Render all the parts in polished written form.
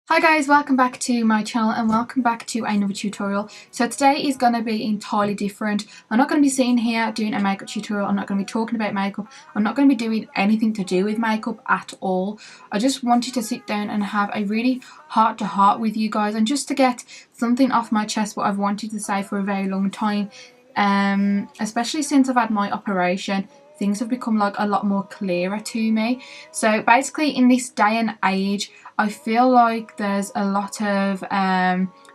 Hi guys, welcome back to my channel and welcome back to another tutorial. So today is going to be entirely different. I'm not going to be sitting here doing a makeup tutorial. I'm not going to be talking about makeup. I'm not going to be doing anything to do with makeup at all. I just wanted to sit down and have a really heart to heart with you guys and just to get something off my chest what I've wanted to say for a very long time. Especially since I've had my operation. Things have become like a lot more clearer to me. So basically in this day and age, I feel like there's a lot of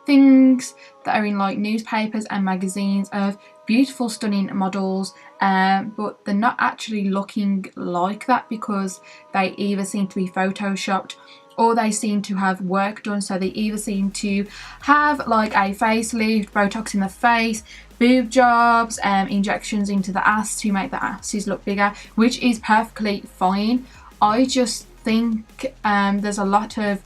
things that are in like newspapers and magazines of beautiful, stunning models, but they're not actually looking like that because they either seem to be photoshopped or they seem to have work done. So they either seem to have like a facelift, Botox in the face, boob jobs, injections into the ass to make the asses look bigger, which is perfectly fine. I just think there's a lot of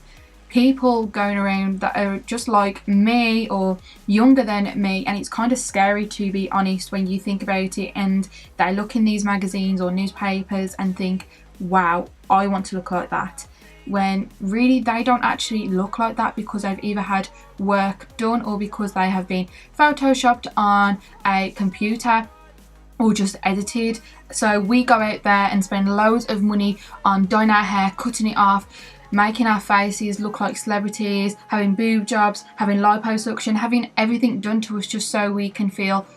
people going around that are just like me or younger than me, and it's kind of scary to be honest when you think about it, and they look in these magazines or newspapers and think, wow, I want to look like that, when really they don't actually look like that because they've either had work done or because they have been photoshopped on a computer or just edited. So we go out there and spend loads of money on dyeing our hair, cutting it off, making our faces look like celebrities, having boob jobs, having liposuction, having everything done to us just so we can feel,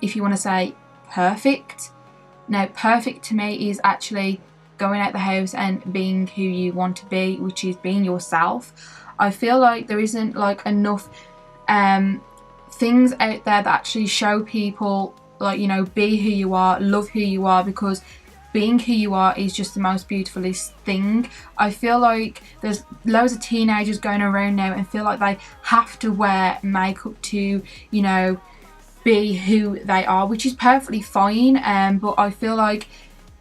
if you want to say, perfect. Now, perfect to me is actually going out the house and being who you want to be, which is being yourself. I feel like there isn't like enough things out there that actually show people, like, you know, be who you are, love who you are, because being who you are is just the most beautifulest thing. I feel like there's loads of teenagers going around now and feel like they have to wear makeup to, you know, be who they are, which is perfectly fine, but I feel like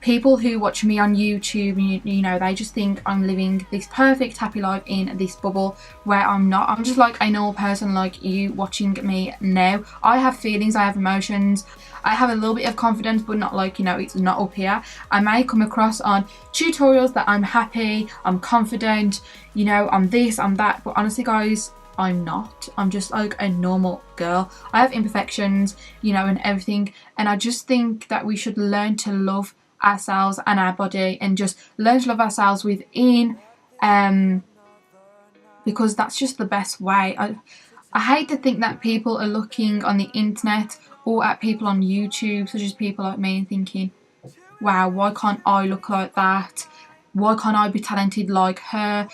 people who watch me on YouTube, you know, they just think I'm living this perfect happy life in this bubble where I'm not. I'm just like a normal person like you watching me now. I have feelings, I have emotions, I have a little bit of confidence, but not like, you know, it's not up here. I may come across on tutorials that I'm happy, I'm confident, you know, I'm this, I'm that, but honestly guys, I'm not. I'm just like a normal girl. I have imperfections, you know, and everything, and I just think that we should learn to love ourselves and our body and just learn to love ourselves within, because that's just the best way. I hate to think that people are looking on the internet or at people on YouTube, such as people like me, and thinking, wow, why can't I look like that? Why can't I be talented like her?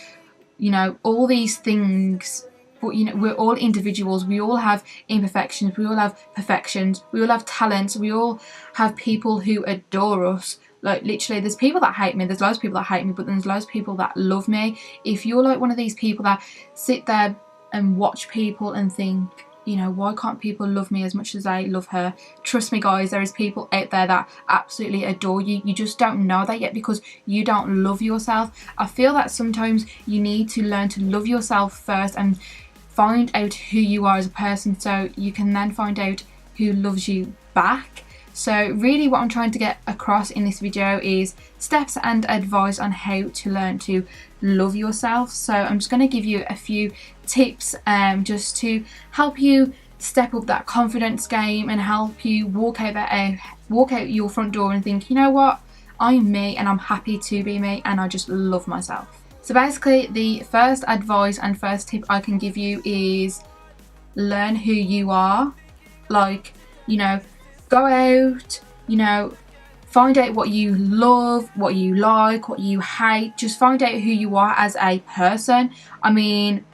You know, all these things. But you know, we're all individuals, we all have imperfections, we all have perfections, we all have talents, we all have people who adore us. Like literally, there's people that hate me, there's loads of people that hate me, but there's loads of people that love me. If you're like one of these people that sit there and watch people and think, you know, why can't people love me as much as I love her? Trust me guys, there is people out there that absolutely adore you. You just don't know that yet because you don't love yourself. I feel that sometimes you need to learn to love yourself first and find out who you are as a person, so you can then find out who loves you back. So really what I'm trying to get across in this video is steps and advice on how to learn to love yourself. So I'm just going to give you a few tips just to help you step up that confidence game and help you walk out your front door and think, you know what, I'm me and I'm happy to be me and I just love myself. So basically the first advice and first tip I can give you is learn who you are. Like, you know, go out, you know, find out what you love, what you like, what you hate. Just find out who you are as a person. I mean,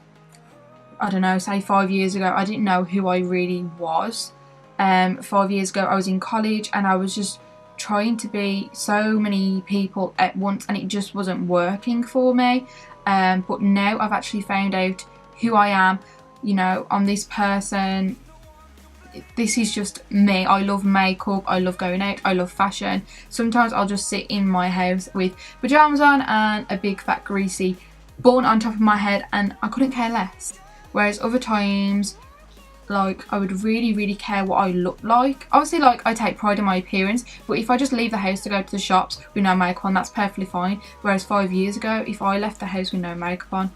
I don't know, say 5 years ago, I didn't know who I really was. 5 years ago I was in college and I was just trying to be so many people at once and it just wasn't working for me, but now I've actually found out who I am. You know, I'm this person, this is just me. I love makeup, I love going out, I love fashion. Sometimes I'll just sit in my house with pyjamas on and a big fat greasy bun on top of my head and I couldn't care less. Whereas other times, like, I would really care what I look like. Obviously, like, I take pride in my appearance, but if I just leave the house to go to the shops with no makeup on, that's perfectly fine. Whereas 5 years ago, if I left the house with no makeup on,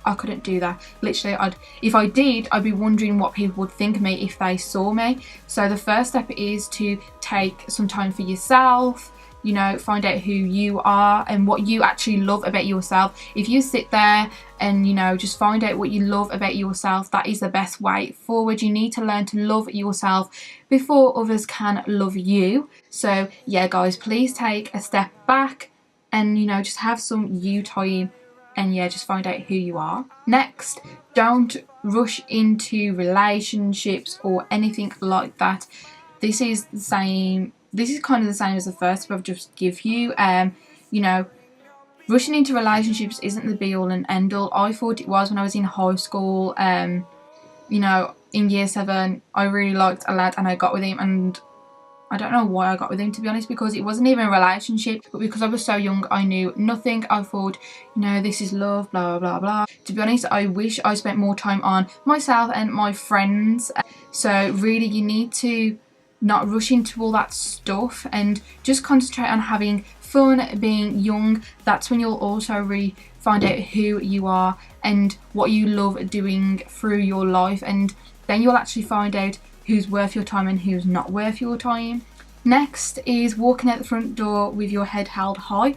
I couldn't do that. Literally, if I did, I'd be wondering what people would think of me if they saw me. So the first step is to take some time for yourself, you know, find out who you are and what you actually love about yourself. If you sit there and, you know, just find out what you love about yourself, that is the best way forward. You need to learn to love yourself before others can love you. So yeah, guys, please take a step back and, you know, just have some you time and yeah, just find out who you are. Next, don't rush into relationships or anything like that. This is the same. This is kind of the same as the first tip I've just give you. You know, rushing into relationships isn't the be all and end all. I thought it was when I was in high school. You know, in year 7, I really liked a lad and I got with him, and I don't know why I got with him, to be honest, because it wasn't even a relationship, but because I was so young, I knew nothing. I thought, you know, this is love, blah, blah, blah. To be honest, I wish I spent more time on myself and my friends. So really, you need to not rush into all that stuff and just concentrate on having fun, being young. That's when you'll also really find out who you are and what you love doing through your life, and then you'll actually find out who's worth your time and who's not worth your time. Next is walking out the front door with your head held high.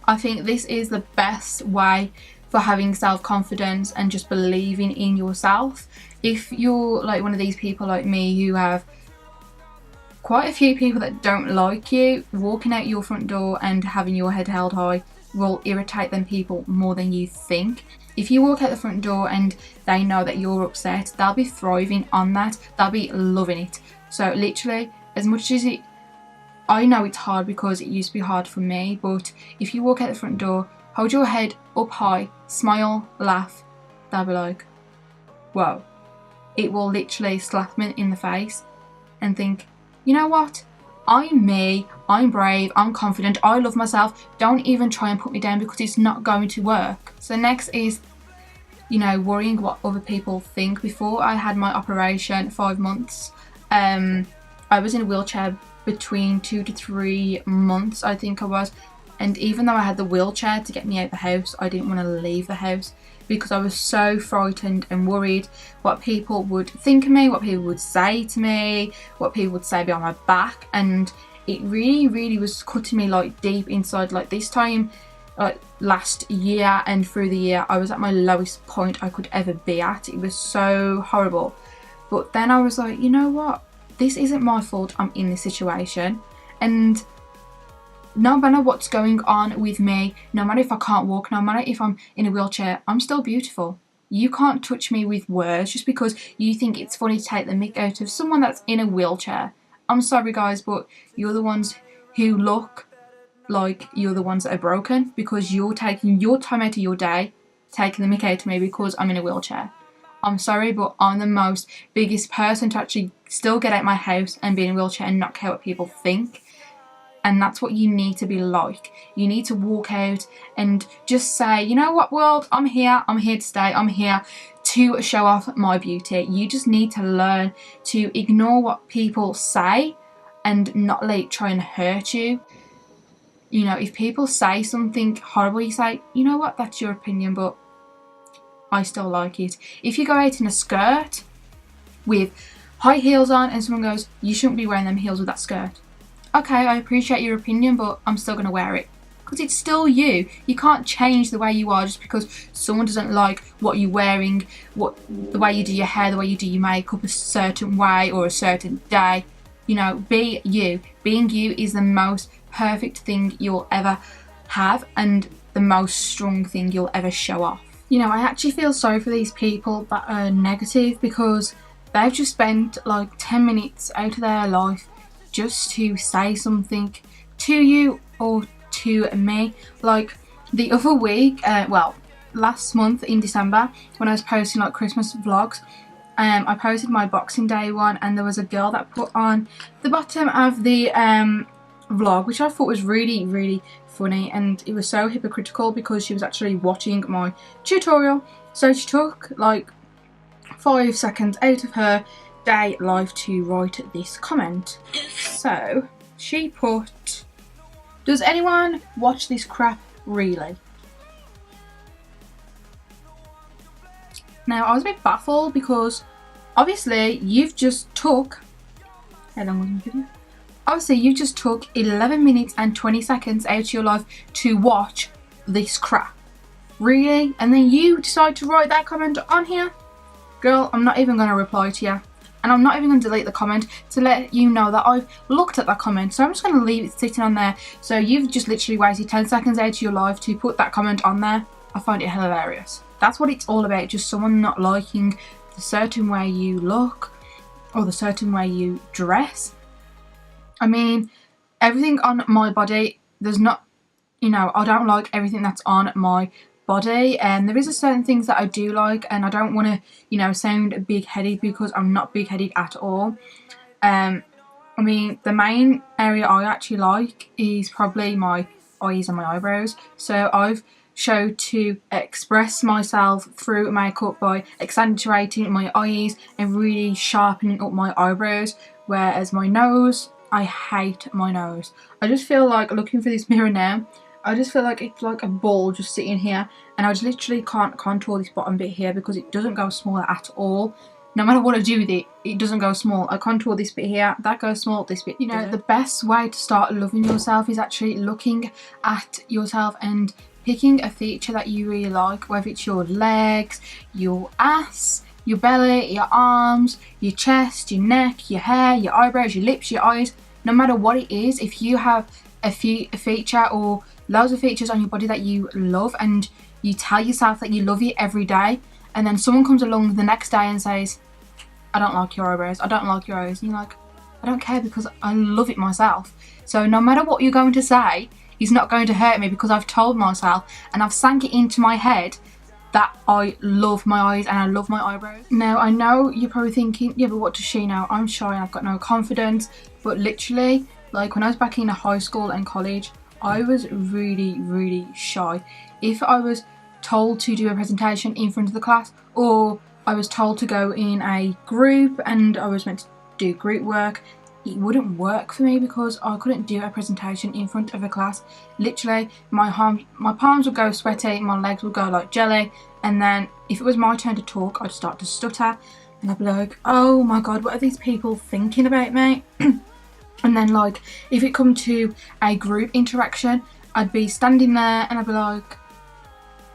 I think this is the best way for having self-confidence and just believing in yourself. If you're like one of these people like me who have quite a few people that don't like you, walking out your front door and having your head held high will irritate them people more than you think. If you walk out the front door and they know that you're upset, they'll be thriving on that. They'll be loving it. So literally, as much as I know it's hard because it used to be hard for me, but if you walk out the front door, hold your head up high, smile, laugh, they'll be like, whoa. It will literally slap them in the face and think, you know what? I'm me, I'm brave, I'm confident, I love myself. Don't even try and put me down because it's not going to work. So next is, you know, worrying what other people think. Before I had my operation, 5 months, I was in a wheelchair between 2 to 3 months, I think I was. And even though I had the wheelchair to get me out the house, I didn't want to leave the house because I was so frightened and worried what people would think of me, what people would say to me, what people would say behind my back. And it really was cutting me like deep inside. Like this time, like last year and through the year, I was at my lowest point I could ever be at. It was so horrible. But then I was like, you know what? This isn't my fault I'm in this situation. And no matter what's going on with me, no matter if I can't walk, no matter if I'm in a wheelchair, I'm still beautiful. You can't touch me with words just because you think it's funny to take the mick out of someone that's in a wheelchair. I'm sorry guys, but you're the ones who look like you're the ones that are broken because you're taking your time out of your day, taking the mick out of me because I'm in a wheelchair. I'm sorry, but I'm the biggest person to actually still get out my house and be in a wheelchair and not care what people think. And that's what you need to be like. You need to walk out and just say, you know what, world, I'm here to stay, I'm here to show off my beauty. You just need to learn to ignore what people say and not let it try and hurt you. You know, if people say something horrible, you say, you know what, that's your opinion, but I still like it. If you go out in a skirt with high heels on and someone goes, you shouldn't be wearing them heels with that skirt. Okay, I appreciate your opinion, but I'm still going to wear it. Because it's still you. You can't change the way you are just because someone doesn't like what you're wearing, the way you do your hair, the way you do your makeup a certain way or a certain day. You know, be you. Being you is the most perfect thing you'll ever have and the most strong thing you'll ever show off. You know, I actually feel sorry for these people that are negative because they've just spent like 10 minutes out of their life just to say something to you or to me. Like the other week, last month in December, when I was posting like Christmas vlogs, I posted my Boxing Day one, and there was a girl that put on the bottom of the vlog, which I thought was really funny, and it was so hypocritical because she was actually watching my tutorial. So she took like 5 seconds out of her day life to write this comment. So she put, does anyone watch this crap really? Now, I was a bit baffled because obviously you've just took, how long was my video? Obviously you've just took 11 minutes and 20 seconds out of your life to watch this crap. Really? And then you decide to write that comment on here? Girl, I'm not even going to reply to you. And I'm not even going to delete the comment to let you know that I've looked at that comment. So I'm just going to leave it sitting on there. So you've just literally wasted 10 seconds out of your life to put that comment on there. I find it hilarious. That's what it's all about. Just someone not liking the certain way you look or the certain way you dress. I mean, everything on my body, there's not, you know, I don't like everything that's on my body, and there is a certain things that I do like, and I don't want to, you know, sound big-headed because I'm not big-headed at all. I mean, the main area I actually like is probably my eyes and my eyebrows. So I've showed to express myself through makeup by accentuating my eyes and really sharpening up my eyebrows, whereas my nose, I hate my nose. I just feel like looking through this mirror now, I just feel like it's like a ball just sitting here, and I just literally can't contour this bottom bit here because it doesn't go small at all. No matter what I do with it, it doesn't go small. I contour this bit here, that goes small, this bit. You know, the best way to start loving yourself is actually looking at yourself and picking a feature that you really like, whether it's your legs, your ass, your belly, your arms, your chest, your neck, your hair, your eyebrows, your lips, your eyes. No matter what it is, if you have a feature or loads of features on your body that you love and you tell yourself that you love it every day, and then someone comes along the next day and says, I don't like your eyebrows, I don't like your eyes, and you're like, I don't care because I love it myself. So no matter what you're going to say, it's not going to hurt me because I've told myself and I've sank it into my head that I love my eyes and I love my eyebrows. Now, I know you're probably thinking, yeah, but what does she know? I'm shy and I've got no confidence. But literally, like when I was back in high school and college, I was really, really shy. If I was told to do a presentation in front of the class, or I was told to go in a group and I was meant to do group work, it wouldn't work for me because I couldn't do a presentation in front of a class. Literally, my palms would go sweaty, my legs would go like jelly, and then if it was my turn to talk, I'd start to stutter and I'd be like, oh my god, what are these people thinking about me? And then like if it come to a group interaction, I'd be standing there and I'd be like,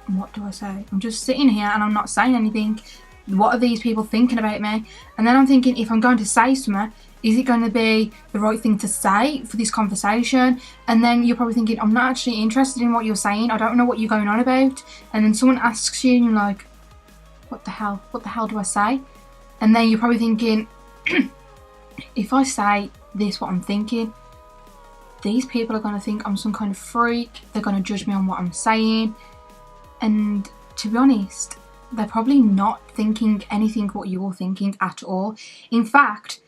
what do I say? I'm just sitting here and I'm not saying anything. What are these people thinking about me? And then I'm thinking, if I'm going to say something, is it going to be the right thing to say for this conversation? And then you're probably thinking, I'm not actually interested in what you're saying, I don't know what you're going on about. And then someone asks you and you're like, what the hell do I say? And then you're probably thinking, if I say this, what I'm thinking, these people are going to think I'm some kind of freak, they're going to judge me on what I'm saying. And to be honest, they're probably not thinking anything what you're thinking at all. In fact,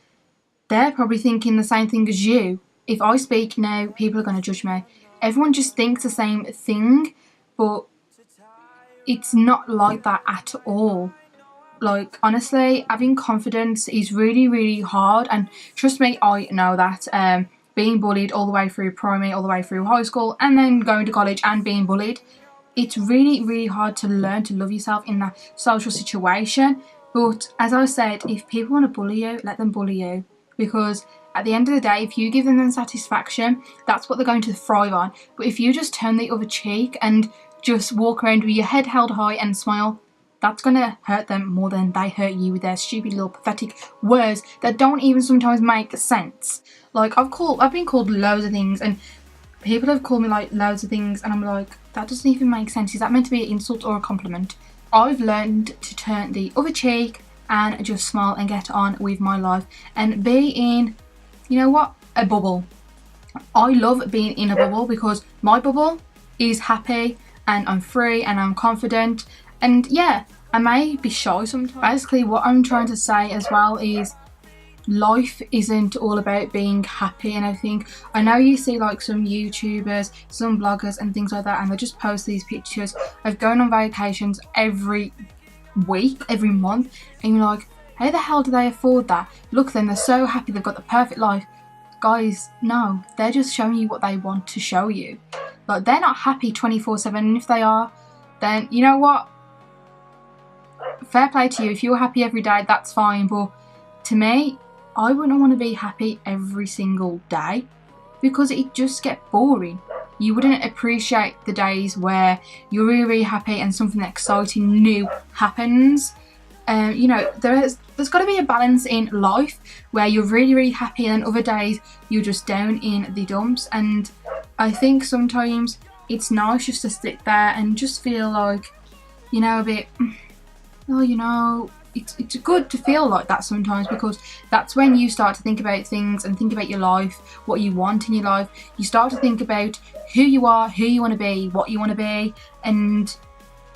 they're probably thinking the same thing as you. If I speak now, people are going to judge me. Everyone just thinks the same thing, but it's not like that at all. Like, honestly, having confidence is really, really hard, and trust me, I know that. Being bullied all the way through primary, all the way through high school, and then going to college and being bullied, it's really, really hard to learn to love yourself in that social situation. But as I said, if people want to bully you, let them bully you. Because at the end of the day, if you give them satisfaction, that's what they're going to thrive on. But if you just turn the other cheek and just walk around with your head held high and smile, that's going to hurt them more than they hurt you with their stupid little pathetic words that don't even sometimes make sense. Like, I've been called loads of things, and people have called me like loads of things, and I'm like, that doesn't even make sense. Is that meant to be an insult or a compliment? I've learned to turn the other cheek and just smile and get on with my life and be in, you know what, a bubble. I love being in a bubble because my bubble is happy and I'm free and I'm confident. And yeah, I may be shy sometimes. Basically, what I'm trying to say as well is life isn't all about being happy and everything. I know you see like some YouTubers, some bloggers and things like that, and they just post these pictures of going on vacations every week, every month, and you're like, how the hell do they afford that? Look, then they're so happy, they've got the perfect life. Guys, no, they're just showing you what they want to show you. Like, they're not happy 24/7, and if they are, then you know what, fair play to you. If you're happy every day, that's fine, but to me, I wouldn't want to be happy every single day because it just gets boring. You wouldn't appreciate the days where you're really, really happy and something exciting new happens. You know, there's got to be a balance in life where you're really, really happy and then other days you're just down in the dumps. And I think sometimes it's nice just to sit there and just feel like, you know, a bit, oh, you know, it's good to feel like that sometimes, because that's when you start to think about things and think about your life, what you want in your life. You start to think about who you are, who you want to be, what you want to be, and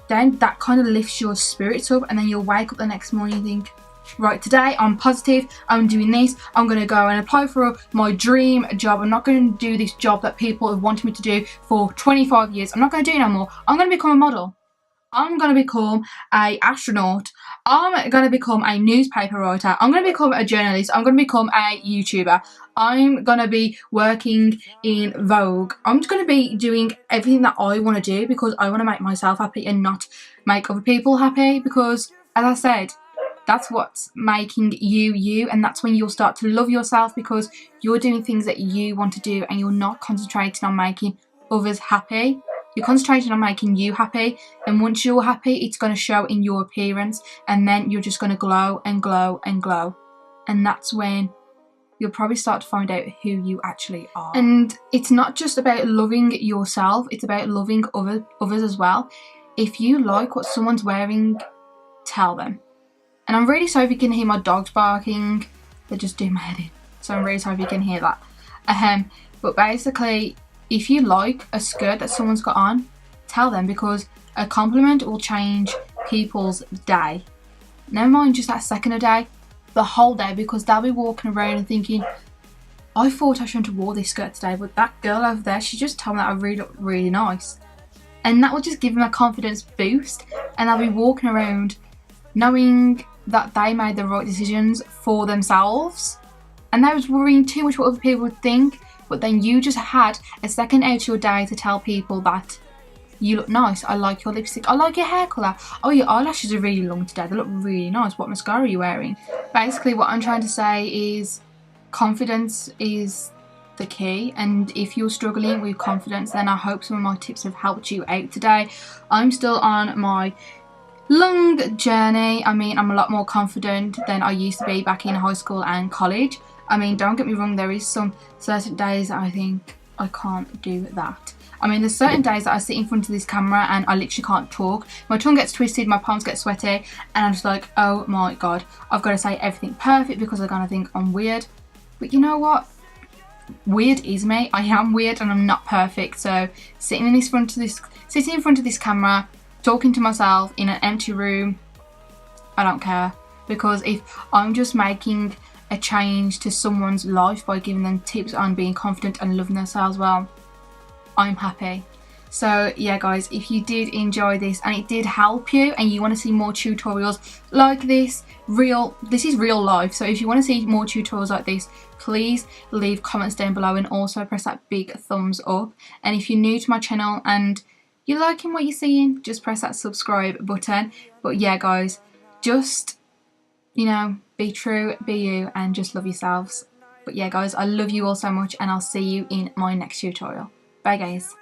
then that kind of lifts your spirits up, and then you'll wake up the next morning and think, right, today I'm positive, I'm doing this, I'm going to go and apply for my dream job. I'm not going to do this job that people have wanted me to do for 25 years. I'm not going to do it no more. I'm going to become a model. I'm going to become an astronaut. I'm going to become a newspaper writer. I'm going to become a journalist. I'm going to become a YouTuber. I'm going to be working in Vogue. I'm just going to be doing everything that I want to do because I want to make myself happy and not make other people happy, because, as I said, that's what's making you you, and that's when you'll start to love yourself because you're doing things that you want to do and you're not concentrating on making others happy. You're concentrating on making you happy, and once you're happy, it's going to show in your appearance, and then you're just going to glow and glow and glow. And that's when you'll probably start to find out who you actually are. And it's not just about loving yourself, it's about loving others as well. If you like what someone's wearing, tell them. And I'm really sorry if you can hear my dogs barking. They're just doing my head in. So I'm really sorry if you can hear that. But basically, if you like a skirt that someone's got on, tell them, because a compliment will change people's day. Never mind just that second a day, the whole day, because they'll be walking around and thinking, I thought I shouldn't have wore this skirt today, but that girl over there, she just told me that I really look really nice. And that will just give them a confidence boost, and they'll be walking around knowing that they made the right decisions for themselves. And they was worrying too much what other people would think. But then you just had a second out of your day to tell people that you look nice. I like your lipstick. I like your hair colour. Oh, your eyelashes are really long today. They look really nice. What mascara are you wearing? Basically, what I'm trying to say is confidence is the key. And if you're struggling with confidence, then I hope some of my tips have helped you out today. I'm still on my long journey. I mean, I'm a lot more confident than I used to be back in high school and college. I mean, don't get me wrong, there is some certain days that I think I can't do that. I mean, there's certain days that I sit in front of this camera and I literally can't talk. My tongue gets twisted, my palms get sweaty, and I'm just like, oh my god, I've got to say everything perfect because they're going to think I'm weird. But you know what? Weird is me. I am weird and I'm not perfect. So sitting in front of this camera, talking to myself in an empty room, I don't care. Because if I'm just making a change to someone's life by giving them tips on being confident and loving themselves well, I'm happy. So yeah guys, if you did enjoy this and it did help you and you want to see more tutorials like this is real life, so if you want to see more tutorials like this, please leave comments down below and also press that big thumbs up. And if you're new to my channel and you're liking what you're seeing, just press that subscribe button. But yeah guys, just, you know, be true, be you, and just love yourselves. But yeah guys, I love you all so much and I'll see you in my next tutorial. Bye guys.